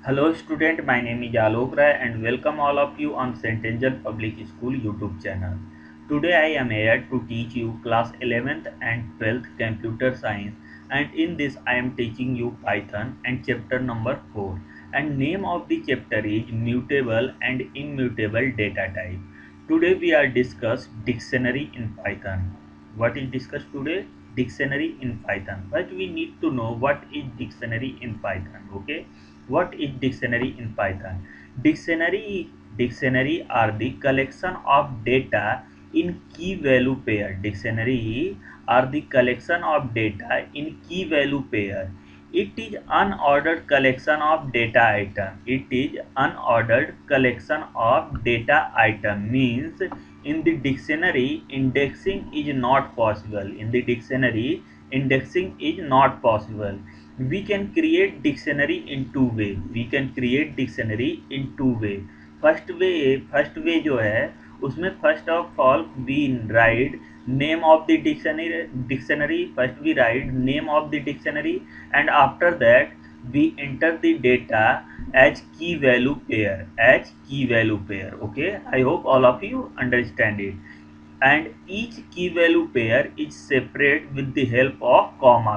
Hello student, my name is Alok Rai and welcome all of you on St. Angel Public School YouTube channel. Today I am here to teach you class 11th and 12th computer science, and in this I am teaching you Python and chapter number 4, and name of the chapter is mutable and immutable data type. Today we are discuss dictionary in Python. What is discussed today? Dictionary in Python. First we need to know what is dictionary in Python. Okay, what is dictionary in Python? Dictionary are the collection of data in key value pair. Dictionary are the collection of data in key value pair. It is unordered collection of data item. It is unordered collection of data item means in the dictionary indexing is not possible. In the dictionary indexing is not possible. We can create dictionary in two way. We can create dictionary in two way. First way जो है उसमें first of all we write name of the dictionary. First we write name of the dictionary and after that we enter the data as key value pair. Okay, I hope all of you understand it. And each key value pair is separate with the help of comma.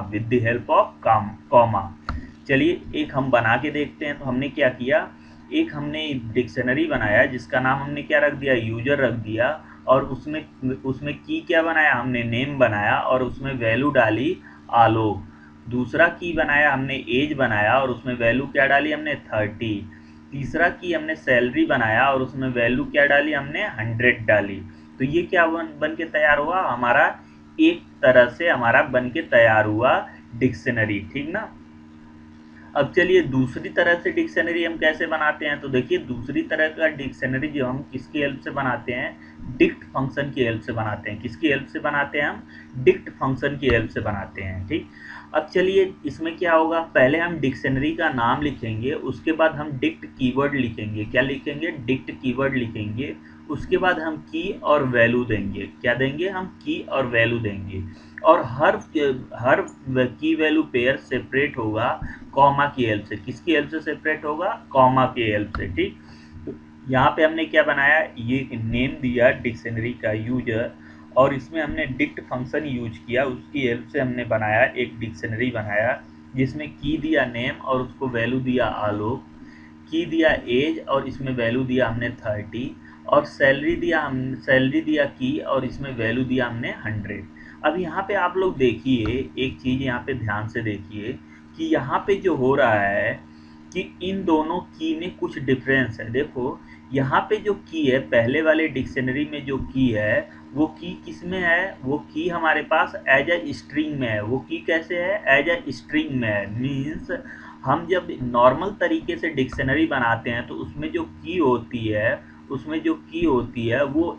चलिए एक हम बना के देखते हैं. तो हमने क्या किया, एक हमने डिक्शनरी बनाया जिसका नाम हमने क्या रख दिया, यूजर रख दिया, और उसमें की क्या बनाया, हमने नेम बनाया और उसमें वैल्यू डाली आलोक. दूसरा की बनाया हमने एज बनाया और उसमें वैल्यू क्या डाली हमने 30. तीसरा की हमने सैलरी बनाया और उसमें वैल्यू क्या डाली हमने 100 डाली. तो ये क्या बन के तैयार हुआ हमारा, एक तरह से हमारा बन के तैयार हुआ डिक्शनरी. ठीक ना. अब चलिए दूसरी तरह से डिक्शनरी हम कैसे बनाते हैं. तो देखिए दूसरी तरह का डिक्शनरी जो हम किसकी हेल्प से बनाते हैं, डिक्ट फंक्शन की हेल्प से बनाते हैं. किसकी हेल्प से बनाते हैं, हम डिक्ट फंक्शन की हेल्प से बनाते हैं. ठीक. अब चलिए इसमें क्या होगा, पहले हम डिक्शनरी का नाम लिखेंगे, उसके बाद हम डिक्ट कीवर्ड लिखेंगे. क्या लिखेंगे, डिक्ट कीवर्ड लिखेंगे. उसके बाद हम की और वैल्यू देंगे. क्या देंगे, हम की और वैल्यू देंगे. और हर की वैल्यू पेयर सेपरेट होगा कॉमा की हेल्प से. किसकी हेल्प से सेपरेट होगा, कॉमा की हेल्प से. ठीक. तो यहाँ पे हमने क्या बनाया, ये नेम दिया डिक्शनरी का यूजर, और इसमें हमने डिक्ट फंक्शन यूज किया. उसकी हेल्प से हमने बनाया एक डिक्शनरी बनाया जिसमें की दिया नेम और उसको वैल्यू दिया आलोक, की दिया एज और इसमें वैल्यू दिया हमने 30, और सैलरी दिया की और इसमें वैल्यू दिया हमने 100. अब यहाँ पे आप लोग देखिए एक चीज़, यहाँ पे ध्यान से देखिए कि यहाँ पे जो हो रहा है कि इन दोनों की में कुछ डिफरेंस है. देखो यहाँ पे जो की है, पहले वाले डिक्शनरी में जो की है वो की किस में है, वो की हमारे पास एज ए स्ट्रिंग में है. वो की कैसे है, एज ए स्ट्रिंग में है. मीन्स हम जब नॉर्मल तरीके से डिक्शनरी बनाते हैं तो उसमें जो की होती है वो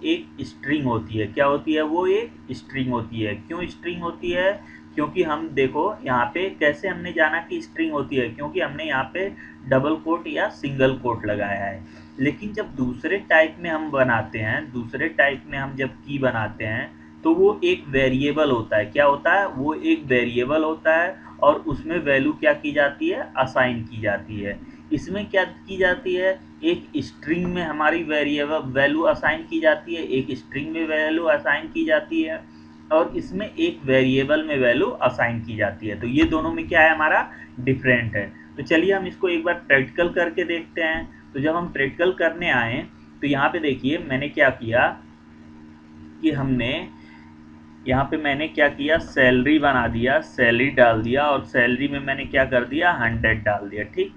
एक स्ट्रिंग होती है. क्या होती है, वो एक स्ट्रिंग होती है. क्यों स्ट्रिंग होती है, क्योंकि हम देखो यहाँ पे कैसे हमने जाना कि स्ट्रिंग होती है, क्योंकि हमने यहाँ पे डबल कोट या सिंगल कोट लगाया है. लेकिन जब दूसरे टाइप में हम बनाते हैं, दूसरे टाइप में हम जब की बनाते हैं तो वो एक वेरिएबल होता है. क्या होता है, वो एक वेरिएबल होता है और उसमें वैल्यू क्या की जाती है, असाइन की जाती है. इसमें क्या की जाती है, एक स्ट्रिंग में हमारी वेरिएबल वैल्यू असाइन की जाती है, एक स्ट्रिंग में वैल्यू असाइन की जाती है, और इसमें एक वेरिएबल में वैल्यू असाइन की जाती है. तो ये दोनों में क्या है, हमारा डिफरेंट है. तो चलिए हम इसको एक बार प्रैक्टिकल करके देखते हैं. तो जब हम प्रैक्टिकल करने आए तो यहाँ पे देखिए मैंने क्या किया कि मैंने क्या किया, सैलरी बना दिया, सैलरी डाल दिया, और सैलरी में मैंने क्या कर दिया, 100 डाल दिया. ठीक.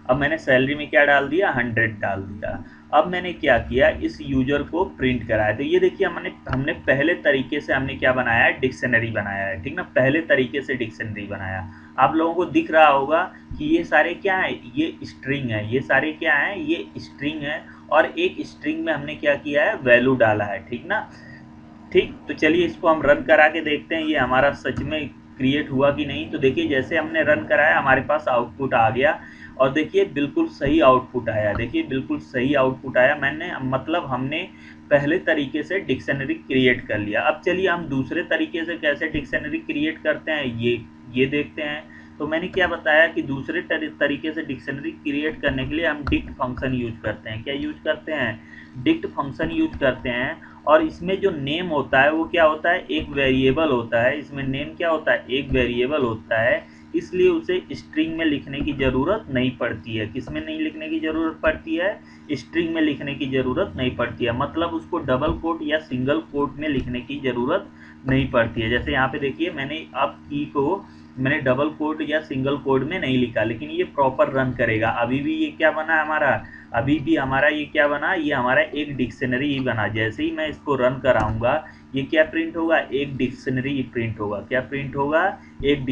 अब मैंने सैलरी में क्या डाल दिया, 100 डाल दिया. अब मैंने क्या किया, इस यूजर को प्रिंट कराया. तो ये देखिए हमने पहले तरीके से हमने क्या बनाया है, डिक्शनरी बनाया है. ठीक ना, पहले तरीके से डिक्शनरी बनाया. आप लोगों को दिख रहा होगा कि ये सारे क्या है, ये स्ट्रिंग है. ये सारे क्या है, ये स्ट्रिंग है, और एक स्ट्रिंग में हमने क्या किया है, वैल्यू डाला है. ठीक ना. ठीक. तो चलिए इसको हम रन करा के देखते हैं ये हमारा सच में क्रिएट हुआ कि नहीं. तो देखिए जैसे हमने रन कराया हमारे पास आउटपुट आ गया, और देखिए बिल्कुल सही आउटपुट आया. देखिए बिल्कुल सही आउटपुट आया. हमने पहले तरीके से डिक्शनरी क्रिएट कर लिया. अब चलिए हम दूसरे तरीके से कैसे डिक्शनरी क्रिएट करते हैं ये देखते हैं. तो मैंने क्या बताया कि दूसरे तरीके से डिक्शनरी क्रिएट करने के लिए हम डिक्ट फंक्शन यूज करते हैं। क्या यूज करते हैं? डिक्ट फंक्शन यूज करते हैं। और इसमें जो नेम होता है वो क्या होता है? एक वेरिएबल होता है। इसमें नेम क्या होता है? एक वेरिएबल होता है, इसलिए उसे स्ट्रिंग में लिखने की ज़रूरत नहीं पड़ती है। किस में नहीं लिखने की ज़रूरत पड़ती है? स्ट्रिंग में लिखने की ज़रूरत नहीं पड़ती है, मतलब उसको डबल कोट या सिंगल कोट में लिखने की ज़रूरत नहीं पड़ती है। जैसे यहाँ पे देखिए, मैंने अब की को मैंने डबल कोट या सिंगल कोट में नहीं लिखा, लेकिन ये प्रॉपर रन करेगा। अभी भी ये क्या बना हमारा? अभी भी हमारा ये क्या बना? ये हमारा एक डिक्शनरी ही बना। जैसे ही मैं इसको रन कराऊंगा, ये क्या प्रिंट होगा? एक डिक्शनरी प्रिंट होगा। क्या प्रिंट होगा? एक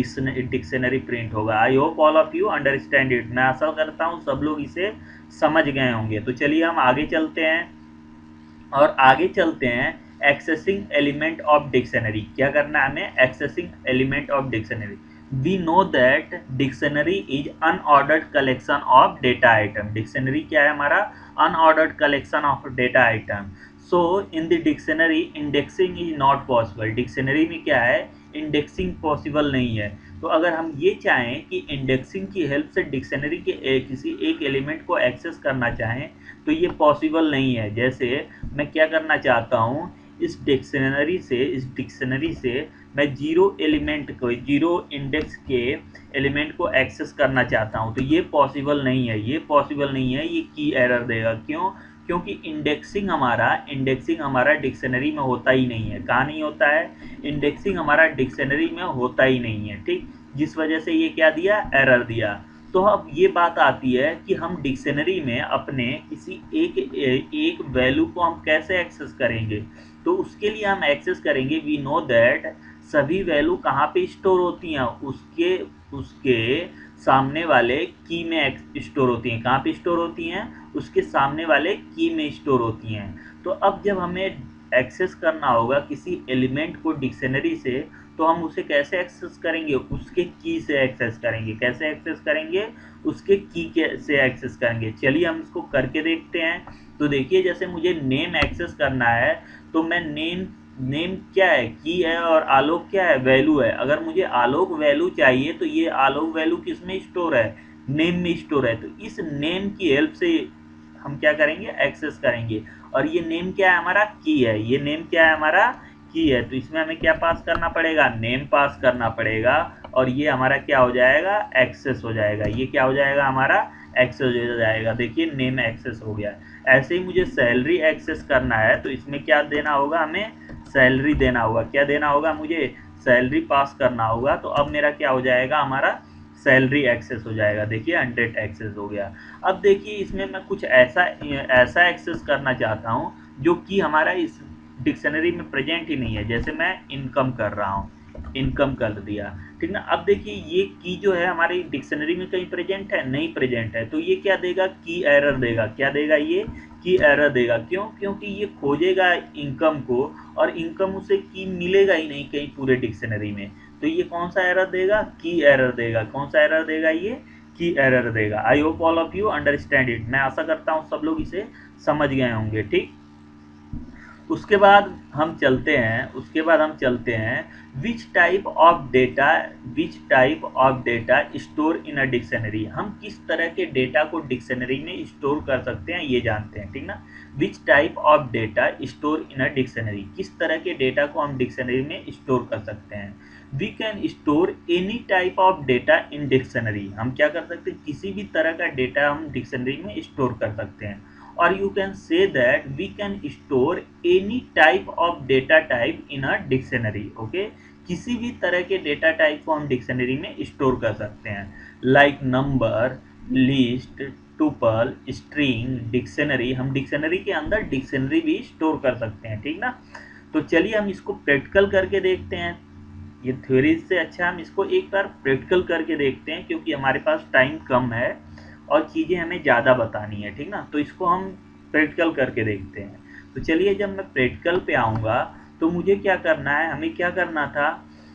डिक्शनरी प्रिंट होगा। I hope all of you understand it. मैं आशा करता हूँ सब लोग इसे समझ गए होंगे। तो चलिए हम आगे चलते हैं, और आगे चलते हैं एक्सेसिंग एलिमेंट ऑफ डिक्शनरी। क्या करना है हमें? Accessing element of dictionary. We know that dictionary is unordered collection of data item. Dictionary क्या है हमारा? Unordered collection of data item. So in the dictionary indexing is not possible. Dictionary में क्या है? इंडेक्सिंग पॉसिबल नहीं है। तो अगर हम ये चाहें कि इंडेक्सिंग की हेल्प से डिक्शनरी के किसी एक एलिमेंट को एक्सेस करना चाहें, तो ये पॉसिबल नहीं है। जैसे मैं क्या करना चाहता हूँ, इस डिक्शनरी से मैं जीरो इंडेक्स के एलिमेंट को एक्सेस करना चाहता हूँ, तो ये पॉसिबल नहीं है। ये की एरर देगा। क्यों? क्योंकि इंडेक्सिंग हमारा डिक्शनरी में होता ही नहीं है। कहाँ नहीं होता है? इंडेक्सिंग हमारा डिक्शनरी में होता ही नहीं है। ठीक, जिस वजह से ये क्या दिया? एरर दिया। तो अब ये बात आती है कि हम डिक्शनरी में अपने किसी एक वैल्यू को हम कैसे एक्सेस करेंगे। तो उसके लिए हम एक्सेस करेंगे, वी नो दैट सभी वैल्यू कहाँ पे स्टोर होती हैं? उसके उसके सामने वाले की में स्टोर होती हैं। कहाँ पे स्टोर होती हैं? उसके सामने वाले की में स्टोर होती हैं। तो अब जब हमें एक्सेस करना होगा किसी एलिमेंट को डिक्शनरी से, तो हम उसे कैसे एक्सेस करेंगे? उसके की से एक्सेस करेंगे। कैसे एक्सेस करेंगे? उसके की से एक्सेस करेंगे। चलिए हम इसको करके देखते हैं। तो देखिए, जैसे मुझे नेम एक्सेस करना है, तो मैं नेम क्या है? की है, और आलोक क्या है? वैल्यू है। अगर मुझे आलोक वैल्यू चाहिए, तो ये आलोक वैल्यू किस में स्टोर है? नेम में स्टोर है। तो इस नेम की हेल्प से हम क्या करेंगे? एक्सेस करेंगे। और ये नेम क्या है? हमारा की है। ये नेम क्या है? हमारा की है। तो इसमें हमें क्या पास करना पड़ेगा? नेम पास करना पड़ेगा, और ये हमारा क्या हो जाएगा? एक्सेस हो जाएगा। ये क्या हो जाएगा? हमारा एक्सेस हो जाएगा। देखिए, नेम एक्सेस हो गया। ऐसे ही मुझे सैलरी एक्सेस करना है, तो इसमें क्या देना होगा? हमें सैलरी देना होगा। क्या देना होगा? मुझे सैलरी पास करना होगा। तो अब मेरा क्या हो जाएगा? हमारा सैलरी एक्सेस हो जाएगा। देखिए, 100 एक्सेस हो गया। अब देखिए, इसमें मैं कुछ ऐसा एक्सेस करना चाहता हूँ जो कि हमारा इस डिक्शनरी में प्रेजेंट ही नहीं है। जैसे मैं इनकम कर रहा हूँ, इनकम कर दिया, ठीक ना। अब देखिए, ये की जो है हमारी डिक्शनरी में कहीं प्रेजेंट है? नहीं प्रेजेंट है। तो ये क्या देगा? की एरर देगा। क्या देगा? ये की एरर देगा। क्यों? क्योंकि ये खोजेगा इनकम को, और इनकम उसे की मिलेगा ही नहीं कहीं पूरे डिक्शनरी में। तो ये कौन सा एरर देगा? की एरर देगा। कौन सा एरर देगा? ये की एरर देगा। I hope all of you understand it. मैं आशा करता हूँ सब लोग इसे समझ गए होंगे। ठीक, उसके बाद हम चलते हैं which type of data store in a dictionary. हम किस तरह के डेटा को डिक्शनरी में स्टोर कर सकते हैं, ये जानते हैं। ठीक ना। Which type of data store in a dictionary, किस तरह के डेटा को हम डिक्शनरी में स्टोर कर सकते हैं। We can store any type of data in dictionary. हम क्या कर सकते हैं? किसी भी तरह का डेटा हम डिक्शनरी में स्टोर कर सकते हैं। or you can say that we can store any type of data type in a dictionary. Okay, किसी भी तरह के डेटा टाइप को हम डिक्शनरी में स्टोर कर सकते हैं, like number, list, tuple, string. Dictionary, हम डिक्शनरी के अंदर डिक्शनरी भी स्टोर कर सकते हैं। ठीक ना। तो चलिए हम इसको प्रैक्टिकल करके देखते हैं। ये थ्योरी से अच्छा हम इसको एक बार प्रैक्टिकल करके देखते हैं, क्योंकि हमारे पास टाइम कम है और चीज़ें हमें ज़्यादा बतानी है। ठीक ना। तो इसको हम प्रैक्टिकल करके देखते हैं। तो चलिए, जब मैं प्रैक्टिकल पे आऊँगा, तो मुझे क्या करना है? हमें क्या करना था?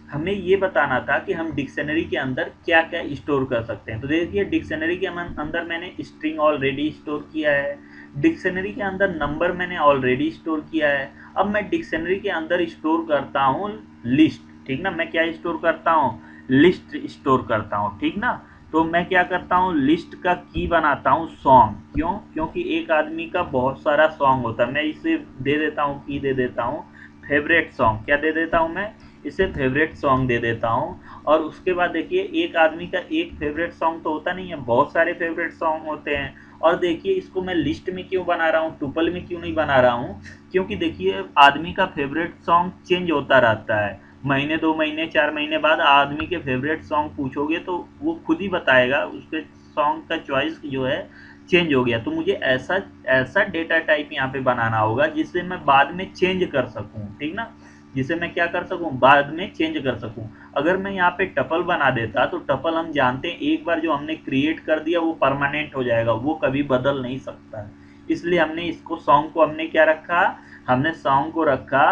हमें ये बताना था कि हम डिक्शनरी के अंदर क्या क्या स्टोर कर सकते हैं। तो देखिए, डिक्शनरी के अंदर मैंने स्ट्रिंग ऑलरेडी स्टोर किया है। डिक्शनरी के अंदर नंबर मैंने ऑलरेडी स्टोर किया है। अब मैं डिक्शनरी के अंदर स्टोर करता हूँ लिस्ट। ठीक ना। मैं क्या स्टोर करता हूँ? लिस्ट स्टोर करता हूँ, ठीक ना। तो मैं क्या करता हूँ, लिस्ट का की बनाता हूँ सॉन्ग। क्यों? क्योंकि एक आदमी का बहुत सारा सॉन्ग होता है। मैं इसे दे देता हूँ, की दे देता हूँ फेवरेट सॉन्ग। क्या दे देता हूँ मैं? इसे फेवरेट सॉन्ग दे देता हूँ। और उसके बाद देखिए, एक आदमी का एक फेवरेट सॉन्ग तो होता नहीं है, बहुत सारे फेवरेट सॉन्ग होते हैं। और देखिए, इसको मैं लिस्ट में क्यों बना रहा हूँ, टुपल में क्यों नहीं बना रहा हूँ? क्योंकि देखिए, आदमी का फेवरेट सॉन्ग चेंज होता रहता है। महीने, 2 महीने, 4 महीने बाद आदमी के फेवरेट सॉन्ग पूछोगे तो वो खुद ही बताएगा, उसके सॉन्ग का चॉइस जो है चेंज हो गया। तो मुझे ऐसा ऐसा डेटा टाइप यहाँ पे बनाना होगा जिससे मैं बाद में चेंज कर सकूँ, ठीक ना। जिसे मैं क्या कर सकूँ, बाद में चेंज कर सकूँ। अगर मैं यहाँ पे टपल बना देता तो टपल हम जानते हैं एक बार जो हमने क्रिएट कर दिया वो परमानेंट हो जाएगा, वो कभी बदल नहीं सकता है। इसलिए हमने इसको सॉन्ग को हमने क्या रखा, हमने सॉन्ग को रखा,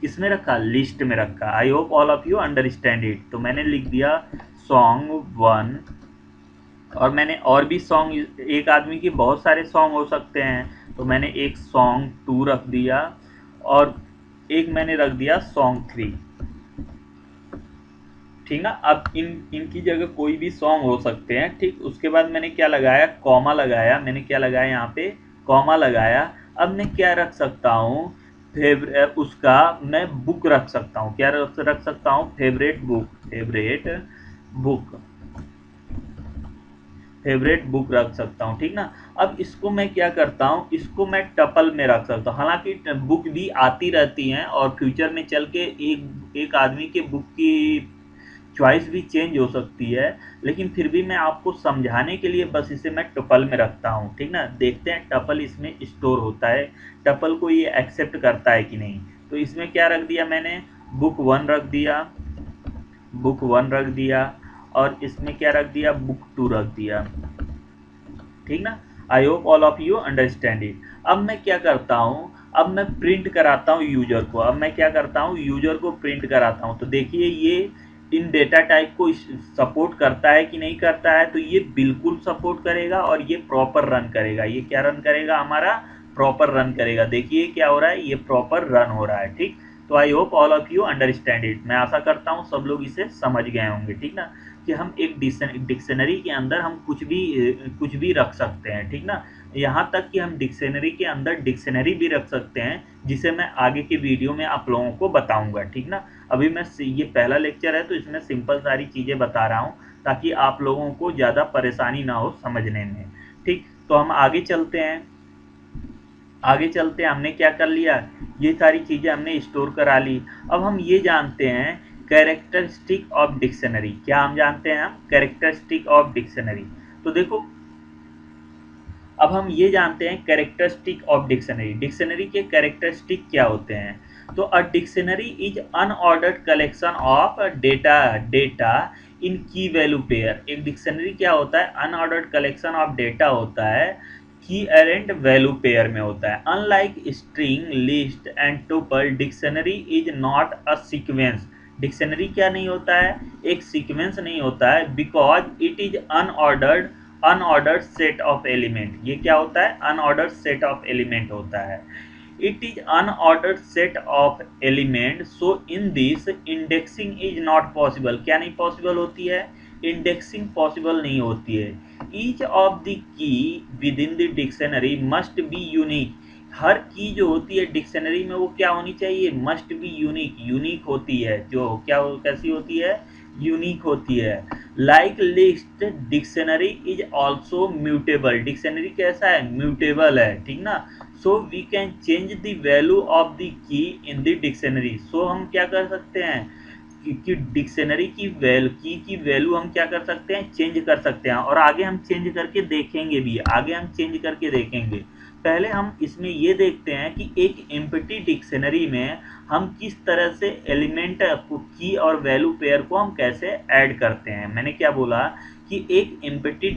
किसमें रखा, लिस्ट में रखा। I hope all of you understand it. तो मैंने लिख दिया सॉन्ग 1। और मैंने और भी सॉन्ग, एक आदमी के बहुत सारे सॉन्ग हो सकते हैं, तो मैंने एक सॉन्ग 2 रख दिया। और एक मैंने रख दिया सॉन्ग 3, ठीक ना। अब इनकी जगह कोई भी सॉन्ग हो सकते हैं, ठीक। उसके बाद मैंने क्या लगाया, कॉमा लगाया। मैंने क्या लगाया यहाँ पे, कॉमा लगाया। अब मैं क्या रख सकता हूँ, उसका मैं बुक रख सकता हूँ। क्या रख सकता हूँ, favourite book, book favourite book रख सकता हूँ, ठीक ना। अब इसको मैं क्या करता हूँ, इसको मैं टपल में रख सकता हूँ। हालांकि बुक भी आती रहती हैं और फ्यूचर में चल के एक एक आदमी के बुक की चॉइस भी चेंज हो सकती है, लेकिन फिर भी मैं आपको समझाने के लिए बस इसे मैं टपल में रखता हूँ, ठीक ना। देखते हैं टपल इसमें स्टोर होता है, टपल को ये एक्सेप्ट करता है कि नहीं। तो इसमें क्या रख दिया मैंने, बुक 1 रख दिया, बुक 1 रख दिया। और इसमें क्या रख दिया, बुक 2 रख दिया, ठीक ना। I hope all of you understand it. अब मैं क्या करता हूँ, अब मैं प्रिंट कराता हूँ यूजर को। अब मैं क्या करता हूँ, यूजर को प्रिंट कराता हूँ। तो देखिए, ये इन डेटा टाइप को सपोर्ट करता है कि नहीं करता है। तो ये बिल्कुल सपोर्ट करेगा और ये प्रॉपर रन करेगा। ये क्या रन करेगा, हमारा प्रॉपर रन करेगा। देखिए क्या हो रहा है, ये प्रॉपर रन हो रहा है, ठीक। तो I hope all of you understand it. मैं आशा करता हूँ सब लोग इसे समझ गए होंगे, ठीक ना। कि हम एक डिक्शनरी के अंदर हम कुछ भी रख सकते हैं, ठीक ना। यहाँ तक कि हम डिक्शनरी के अंदर डिक्शनरी भी रख सकते हैं, जिसे मैं आगे के वीडियो में आप लोगों को बताऊंगा, ठीक ना। अभी मैं ये पहला लेक्चर है तो इसमें सिंपल सारी चीज़ें बता रहा हूँ ताकि आप लोगों को ज़्यादा परेशानी ना हो समझने में, ठीक। तो हम आगे चलते हैं, आगे चलते हैं। हमने क्या कर लिया, ये सारी चीज़ें हमने स्टोर करा ली। अब हम ये जानते हैं कैरेक्टरिस्टिक ऑफ डिक्शनरी। क्या हम जानते हैं, हम कैरेक्टरिस्टिक ऑफ डिक्शनरी। तो देखो, अब हम ये जानते हैं कैरेक्टरिस्टिक ऑफ डिक्शनरी। डिक्शनरी के कैरेक्टरिस्टिक क्या होते हैं। तो a dictionary is unordered collection of data in key value pair. एक डिक्शनरी क्या होता है, अनऑर्डर्ड कलेक्शन ऑफ डेटा होता है, की एरेंट वैल्यू पेयर में होता है। Unlike string, list and tuple, dictionary is not a sequence. Dictionary क्या नहीं होता है, एक सीक्वेंस नहीं होता है, because it is unordered set of element. ये क्या होता है, अनऑर्डर्ड सेट ऑफ एलिमेंट होता है। It is unordered set of element, so in this indexing is not possible. क्या नहीं पॉसिबल होती है, इंडेक्सिंग पॉसिबल नहीं होती है। Each of the key within the dictionary must be unique. हर की जो होती है डिक्शनरी में वो क्या होनी चाहिए, मस्ट बी यूनिक, यूनिक होती है। जो क्या कैसी होती है, यूनिक होती है। Like list, dictionary is also mutable. Dictionary कैसा है, म्यूटेबल है, ठीक ना। So we can change the value of the key in the dictionary. सो हम क्या कर सकते हैं कि डिक्शनरी की वैल्यू हम क्या कर सकते हैं, चेंज कर सकते हैं। और आगे हम चेंज करके देखेंगे भी, आगे हम चेंज करके देखेंगे। पहले हम इसमें ये देखते हैं कि एक एम्प्टी डिक्शनरी में हम किस तरह से एलिमेंट की और वैल्यू पेयर को हम कैसे ऐड करते हैं। मैंने क्या बोला कि एक एम्प्टी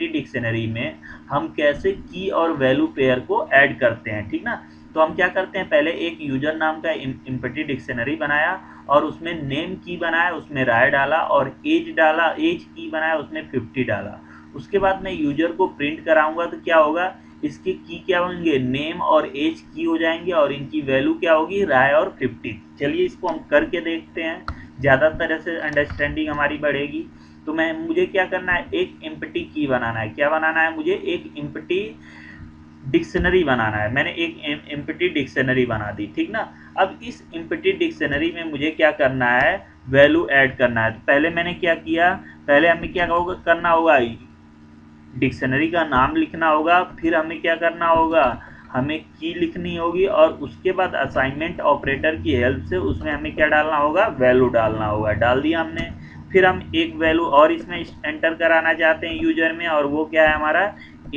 डिक्शनरी में हम कैसे की और वैल्यू पेयर को ऐड करते हैं, ठीक ना। तो हम क्या करते हैं, पहले एक यूजर नाम का एम्प्टी डिक्शनरी बनाया और उसमें नेम की बनाया, उसमें राय डाला, और एज डाला, एज की बनाया, उसमें 50 डाला। उसके बाद मैं यूजर को प्रिंट कराऊंगा तो क्या होगा, इसके की क्या होंगे, नेम और एज की हो जाएंगे, और इनकी वैल्यू क्या होगी, राय और 50। चलिए इसको हम करके देखते हैं। ज़्यादा तरह से अंडरस्टैंडिंग हमारी बढ़ेगी। तो मुझे क्या करना है, एक एम्प्टी की बनाना है। क्या बनाना है मुझे, एक एम्प्टी डिक्शनरी बनाना है। मैंने एक एम्प्टी डिक्शनरी बना दी, ठीक ना। अब इस एम्प्टी डिक्शनरी में मुझे क्या करना है, वैल्यू ऐड करना है। तो पहले मैंने क्या किया, पहले हमें क्या करना होगा, डिक्शनरी का नाम लिखना होगा। फिर हमें क्या करना होगा, हमें की लिखनी होगी, और उसके बाद असाइनमेंट ऑपरेटर की हेल्प से उसमें हमें क्या डालना होगा, वैल्यू डालना होगा। डाल दिया हमने। फिर हम एक वैल्यू और इसमें एंटर कराना चाहते हैं यूजर में, और वो क्या है, हमारा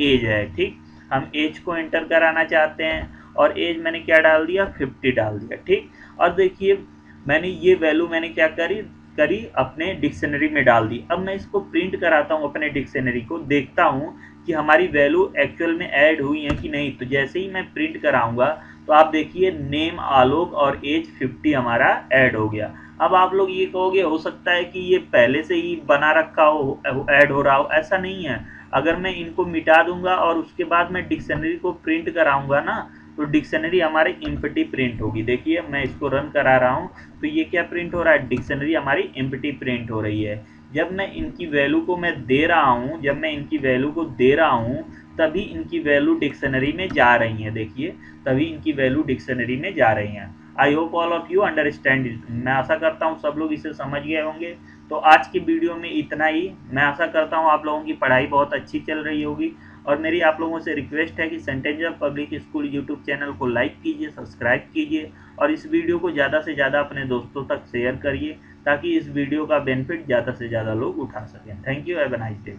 एज है, ठीक। हम एज को एंटर कराना चाहते हैं, और एज मैंने क्या डाल दिया, 50 डाल दिया, ठीक। और देखिए मैंने ये वैल्यू मैंने क्या करी अपने डिक्शनरी में डाल दी। अब मैं इसको प्रिंट कराता हूँ अपने डिक्शनरी को, देखता हूँ कि हमारी वैल्यू एक्चुअल में ऐड हुई है कि नहीं। तो जैसे ही मैं प्रिंट कराऊंगा तो आप देखिए नेम आलोक और एज 50 हमारा ऐड हो गया। अब आप लोग ये कहोगे हो सकता है कि ये पहले से ही बना रखा हो, ऐड हो रहा हो। ऐसा नहीं है। अगर मैं इनको मिटा दूंगा और उसके बाद मैं डिक्शनरी को प्रिंट कराऊंगा ना, तो डिक्शनरी हमारी एम्प्टी प्रिंट होगी। देखिए मैं इसको रन करा रहा हूँ, तो ये क्या प्रिंट हो रहा है, डिक्शनरी हमारी एम्प्टी प्रिंट हो रही है। जब मैं इनकी वैल्यू को मैं दे रहा हूँ, जब मैं इनकी वैल्यू को दे रहा हूँ, तभी इनकी वैल्यू डिक्शनरी में जा रही है। देखिए तभी इनकी वैल्यू डिक्शनरी में जा रही हैं। I hope all of you understand it. मैं आशा करता हूँ सब लोग इसे समझ गए होंगे। तो आज की वीडियो में इतना ही। मैं आशा करता हूँ आप लोगों की पढ़ाई बहुत अच्छी चल रही होगी, और मेरी आप लोगों से रिक्वेस्ट है कि sentence public school YouTube channel को लाइक कीजिए, सब्सक्राइब कीजिए, और इस वीडियो को ज़्यादा से ज़्यादा अपने दोस्तों तक शेयर करिए, ताकि इस वीडियो का बेनिफिट ज़्यादा से ज़्यादा लोग उठा सकें। Thank you, have a nice day.